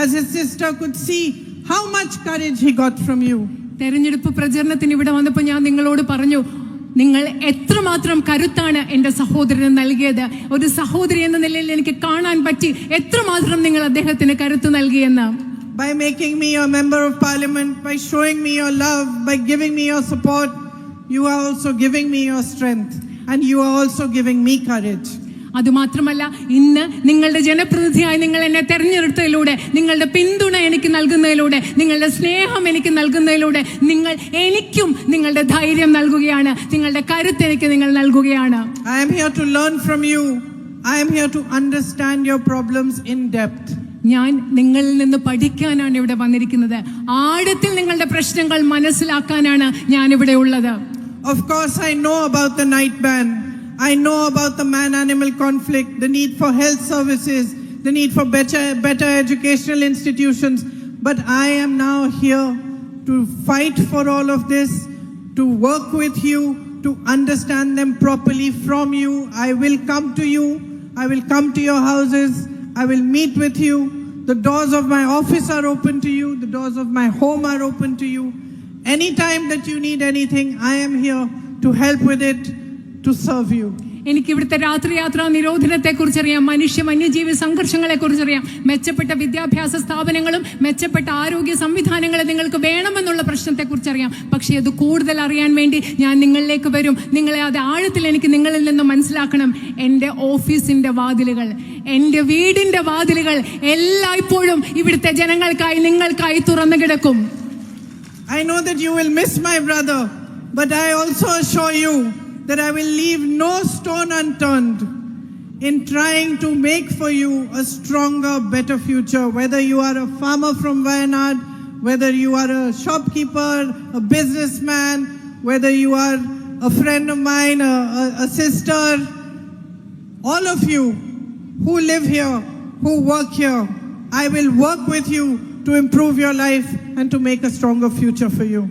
as his sister, could see how much courage he got from you. തെരഞ്ഞെടുപ്പ് പ്രചരണത്തിന് ഇവിടെ വന്നപ്പോൾ ഞാൻ നിങ്ങളോട് പറഞ്ഞു, നിങ്ങൾ എത്രമാത്രം കരുത്താണ് എൻ്റെ സഹോദരന് നൽകിയത്. ഒരു സഹോദരി എന്ന നിലയിൽ എനിക്ക് കാണാൻ പറ്റി എത്രമാത്രം നിങ്ങൾ അദ്ദേഹത്തിന് കരുത്ത് നൽകിയെന്ന്. By making me a member of parliament, by showing me your love, by giving me your support, you are also giving me your strength, and you are also giving me courage. അതുമാത്രമല്ല, ഇന്ന് നിങ്ങളുടെ ജനപ്രതിനിധിയായി നിങ്ങൾ എന്നെ തെരഞ്ഞെടുത്തതിലൂടെ, നിങ്ങളുടെ പിന്തുണ എനിക്ക് നൽകുന്നതിലൂടെ, നിങ്ങളുടെ സ്നേഹം എനിക്ക് നൽകുന്നതിലൂടെ നിങ്ങൾ എനിക്കും നിങ്ങളുടെ ധൈര്യം നൽകുകയാണ്, നിങ്ങളുടെ കരുത്ത് എനിക്ക് നിങ്ങൾ നൽകുകയാണ്. I am here to learn from you. I am here to understand your problems in depth. ഞാൻ നിങ്ങളിൽ നിന്ന് പഠിക്കാനാണ് ഇവിടെ വന്നിരിക്കുന്നത്. ആഴത്തിൽ നിങ്ങളുടെ പ്രശ്നങ്ങൾ മനസ്സിലാക്കാനാണ് ഞാൻ ഇവിടെ ഉള്ളത്. Of course, I know about the night ban. I know about the man-animal conflict, the need for health services, the need for better educational institutions. But I am now here to fight for all of this, to work with you, to understand them properly from you. I will come to you. I will come to your houses. I will meet with you. The doors of my office are open to you. The doors of my home are open to you. Anytime that you need anything, I am here to help with it, to serve you. എനിക്ക് ഇവിടുത്തെ രാത്രിയാത്രാ നിരോധനത്തെ കുറിച്ചറിയാം, വന്യജീവി സംഘർഷങ്ങളെ കുറിച്ചറിയാം, മെച്ചപ്പെട്ട വിദ്യാഭ്യാസ സ്ഥാപനങ്ങളും മെച്ചപ്പെട്ട ആരോഗ്യ സംവിധാനങ്ങളും നിങ്ങൾക്ക് വേണമെന്നുള്ള പ്രശ്നത്തെ കുറിച്ചറിയാം. പക്ഷേ അത് കൂടുതൽ അറിയാൻ വേണ്ടി ഞാൻ നിങ്ങളിലേക്ക് വരും. നിങ്ങളെ അത് ആഴത്തിൽ എനിക്ക് നിങ്ങളിൽ നിന്ന് മനസ്സിലാക്കണം. എൻ്റെ ഓഫീസിന്റെ വാതിലുകൾ, എൻ്റെ വീടിന്റെ വാതിലുകൾ എല്ലായ്പ്പോഴും ഇവിടുത്തെ ജനങ്ങൾക്കായി, നിങ്ങൾക്കായി തുറന്നു കിടക്കും. I know that you will miss my brother, but I also assure you that I will leave no stone unturned in trying to make for you a stronger, better future. Whether you are a farmer from Wayanad, whether you are a shopkeeper, a businessman, whether you are a friend of mine, a sister, all of you who live here, who work here, I will work with you to improve your life and to make a stronger future for you.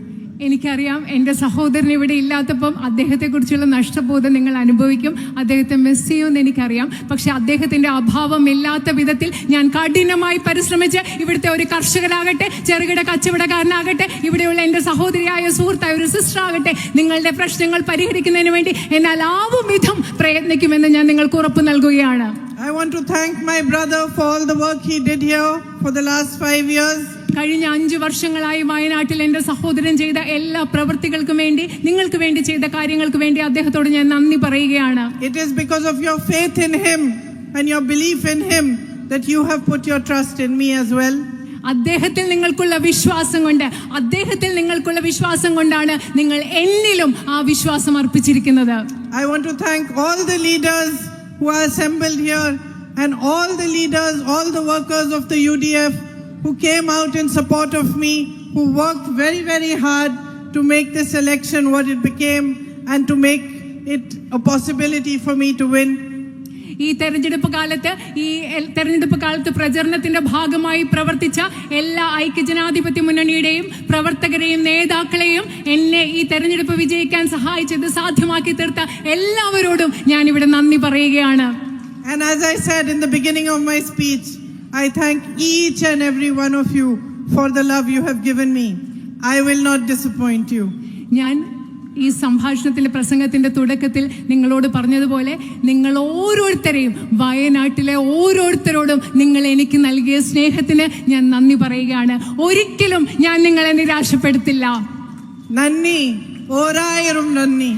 എനിക്കറിയാം, എൻ്റെ സഹോദരൻ ഇവിടെ ഇല്ലാത്തപ്പം അദ്ദേഹത്തെക്കുറിച്ചുള്ള നഷ്ടബോധം നിങ്ങൾ അനുഭവിക്കും. അദ്ദേഹത്തെ miss ചെയ്യുമെന്ന് എനിക്കറിയാം. പക്ഷെ അദ്ദേഹത്തിൻ്റെ അഭാവം ഇല്ലാത്ത വിധത്തിൽ ഞാൻ കഠിനമായി പരിശ്രമിച്ച് ഇവിടുത്തെ ഒരു കർഷകനാകട്ടെ, ചെറുകിട കച്ചവടക്കാരനാകട്ടെ, ഇവിടെയുള്ള എൻ്റെ സഹോദരിയായ സുഹൃത്തായ ഒരു സിസ്റ്റർ ആകട്ടെ, നിങ്ങളുടെ പ്രശ്നങ്ങൾ പരിഹരിക്കുന്നതിന് വേണ്ടി എന്നാൽ ആവും വിധം പ്രയത്നിക്കുമെന്ന് ഞാൻ നിങ്ങൾക്ക് ഉറപ്പ് നൽകുകയാണ്. I want to thank my brother for all the work he did here for the last 5 years. കഴിഞ്ഞ 5 വർഷങ്ങളായി വയനാട്ടിൽ എൻ്റെ സഹോദരൻ ചെയ്ത എല്ലാ പ്രവൃത്തികൾക്കും വേണ്ടി, നിങ്ങൾക്ക് വേണ്ടി ചെയ്ത കാര്യങ്ങൾക്ക് വേണ്ടി അദ്ദേഹത്തോട് ഞാൻ നന്ദി പറയുകയാണ്. It is because of your faith in him and your belief in him that you have put your trust in me as well. അദ്ദേഹത്തിൽ നിങ്ങൾക്കുള്ള വിശ്വാസം കൊണ്ടാണ് നിങ്ങൾ എന്നിലും ആ വിശ്വാസം അർപ്പിച്ചിരിക്കുന്നത്. I want to thank all the leaders who are assembled here and all the leaders, all the workers of the UDF who came out in support of me, who worked very, very hard to make this election what it became and to make it a possibility for me to win. ഈ തെരഞ്ഞെടുപ്പ് കാലത്ത് പ്രചരണത്തിന്റെ ഭാഗമായി പ്രവർത്തിച്ച എല്ലാ ഐക്യജനാധിപത്യ മുന്നണിയുടെയും പ്രവർത്തകരെയും നേതാക്കളെയും എന്നെ ഈ തെരഞ്ഞെടുപ്പ് വിജയിക്കാൻ സഹായിച്ചത്, സാധ്യമാക്കി തീർത്ത എല്ലാവരോടും ഞാൻ ഇവിടെ നന്ദി പറയുകയാണ്. And as I said in the beginning of my speech, I thank each and every one of you for the love you have given me. I will not disappoint you. ഞാൻ ഈ സംഭാഷണത്തിലെ പ്രസംഗത്തിന്റെ തുടക്കത്തിൽ നിങ്ങളോട് പറഞ്ഞതുപോലെ നിങ്ങൾ ഓരോരുത്തരെയും, വയനാട്ടിലെ ഓരോരുത്തരോടും നിങ്ങൾ എനിക്ക് നൽകിയ സ്നേഹത്തിന് ഞാൻ നന്ദി പറയുകയാണ്. ഒരിക്കലും ഞാൻ നിങ്ങളെ നിരാശപ്പെടുത്തില്ല. നന്ദി, ഓരായിരം നന്ദി.